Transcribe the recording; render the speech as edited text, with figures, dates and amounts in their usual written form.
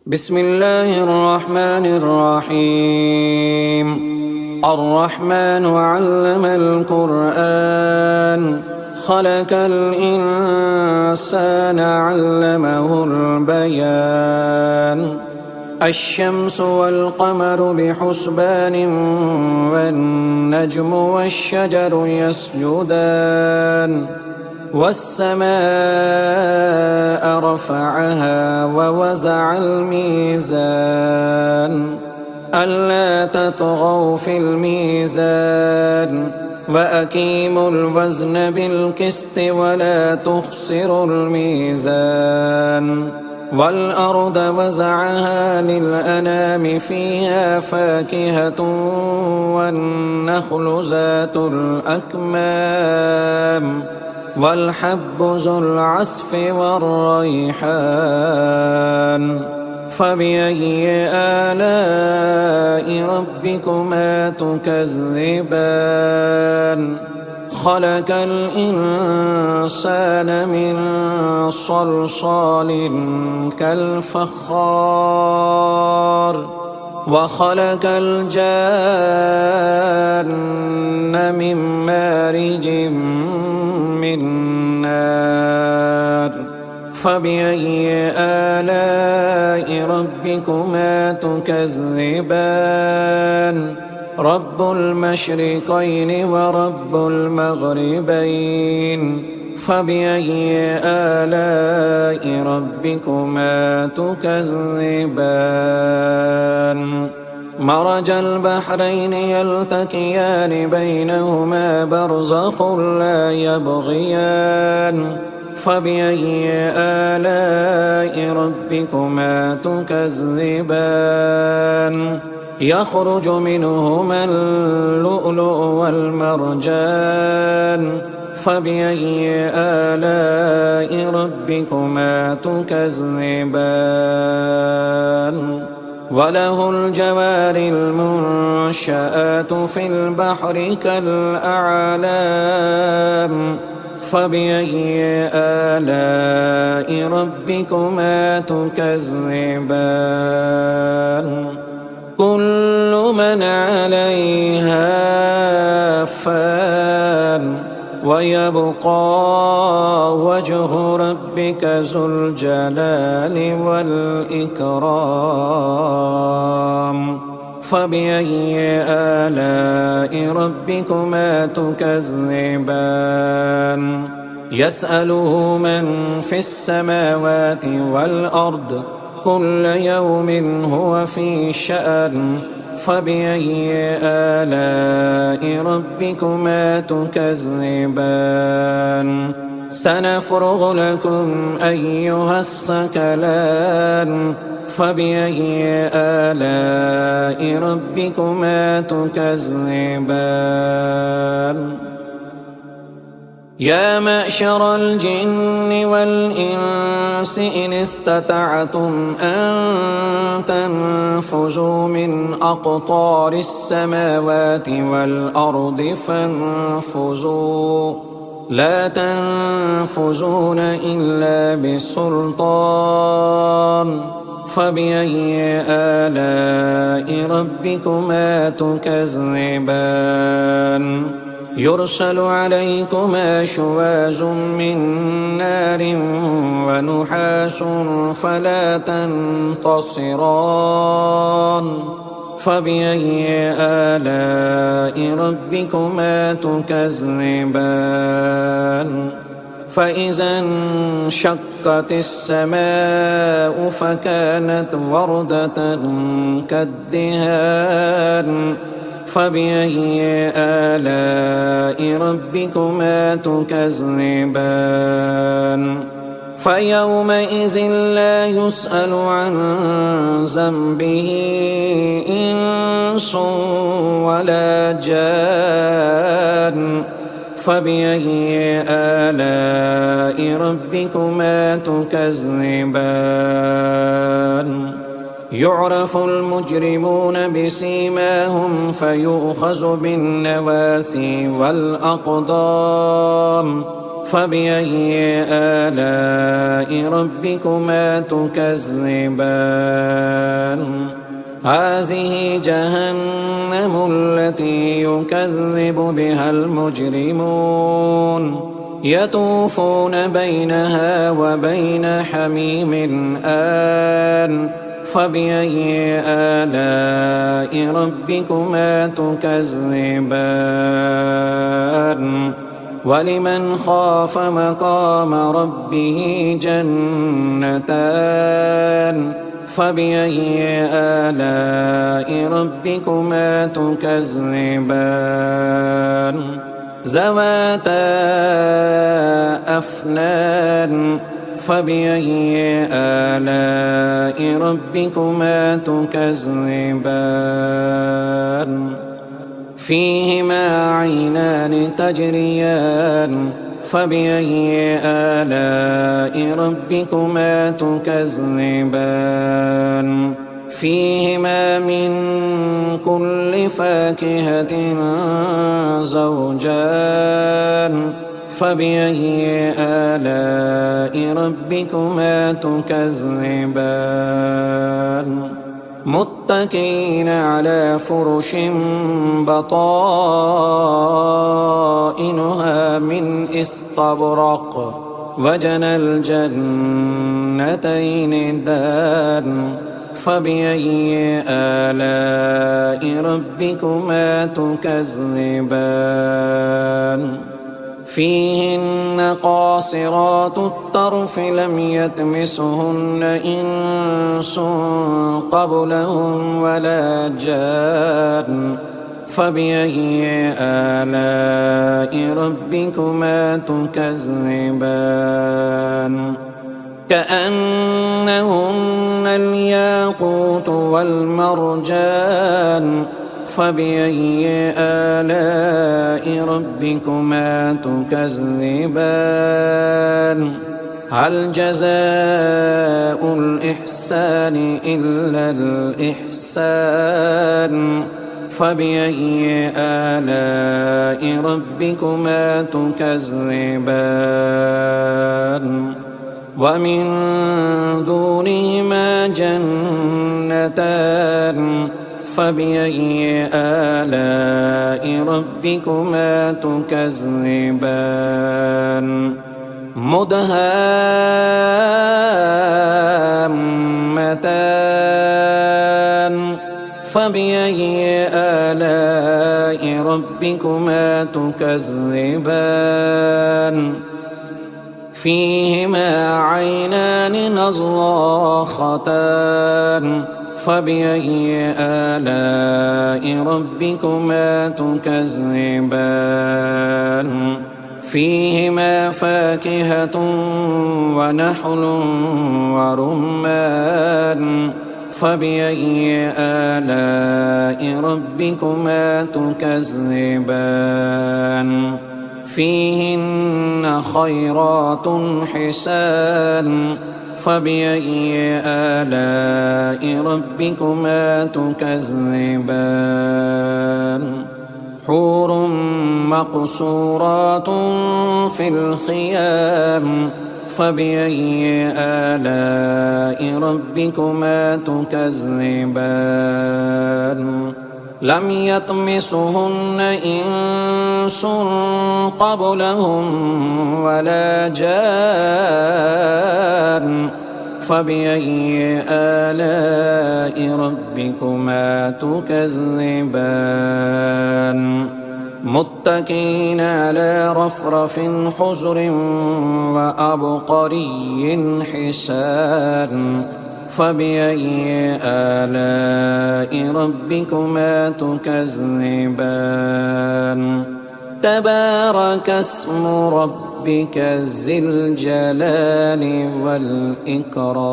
بسم الله الرحمن الرحيم. الرحمن علم القرآن خلق الإنسان علمه البيان. الشمس والقمر بحسبان والنجم والشجر يسجدان والسماء رفعها ووزع الميزان ألا تطغوا في الميزان وأقيموا الوزن بالقسط ولا تخسروا الميزان. والأرض وزعها للأنام فيها فاكهة والنخل ذات الأكمام والحب ذو العصف والريحان. فبأي آلاء ربكما تكذبان؟ خلق الإنسان من صلصال كالفخار وخلق الجان من مارج من نار. فبأي آلاء ربكما تكذبان؟ رب المشرقين ورب المغربين. فبأي آلاء ربكما تكذبان؟ مرج البحرين يلتقيان بينهما برزخ لا يبغيان. فبأي آلاء ربكما تكذبان؟ يخرج منهما اللؤلؤ والمرجان. فبأي آلاء ربكما تكذبان؟ وله الجوار المنشآت في البحر كالأعلام. فبأي آلاء ربكما تكذبان؟ كل من عليها فان ويبقى وجه ربك ذو الجلال والإكرام. فبأي آلاء ربكما تكذبان؟ يسأله من في السماوات والأرض كل يوم هو في شأن. فبأي آلاء ربكما تكذبان؟ سنفرغ لكم أيها الثقلان. فبأي آلاء ربكما تكذبان؟ يا معشر الجن والإنس إن استطعتم أن تنفذوا من أقطار السماوات والأرض فانفذوا لا تنفذون إلا بسلطان. فبأي آلاء ربكما تكذبان؟ يرسل عليكما شواظ من نار ونحاس فلا تنتصران. فبأي آلاء ربكما تكذبان؟ فإذا انشقت السماء فكانت وردة كالدهان. فبأي آلاء ربكما تكذبان؟ فيومئذ لا يسأل عن ذنبه إنس ولا جان. فبأي آلاء ربكما تكذبان؟ يعرف المجرمون بسيماهم فيؤخذ بالنواسي والأقدام. فبأي آلاء ربكما تكذبان هذه جهنم التي يكذب بها المجرمون يطوفون بينها وبين حميم آن فبأي آلاء ربكما تكذبان ولمن خاف مقام ربه جنتان فبأي آلاء ربكما تكذبان ذواتا أفنان فبأي آلاء ربكما تكذبان فيهما عينان تجريان فبأي آلاء ربكما تكذبان فيهما من كل فاكهة زوجان فبأي آلاء ربكما تكذبان متكئين على فرش بطائنها من استبرق وجنى الجنتين دان فبأي آلاء ربكما تكذبان فيهن قاصرات الطرف لم يطمثهن إنس قبلهم ولا جان فبأي آلاء ربكما تكذبان كأنهن الياقوت والمرجان فبأي آلاء ربكما تكذبان هل جزاء الإحسان إلا الإحسان فبأي آلاء ربكما تكذبان ومن دونهما جنتان فبأي آلاء ربكما تكذبان مدهامتان فبأي آلاء ربكما تكذبان فيهما عينان نضاختان فبأي آلاء ربكما تكذبان فيهما فاكهة ونحل ورمان فبأي آلاء ربكما تكذبان فيهن خيرات حسان فبأي آلاء ربكما تكذبان حور مقصورات في الخيام فبأي آلاء ربكما تكذبان لم يطمثهن إنس قبلهم ولا جان فبأي آلاء ربكما تكذبان متكئين على رفرف خضر وعبقري حسان فبأي آلاء ربكما تكذبان تبارك اسم ربك ذي الجلال والإكرام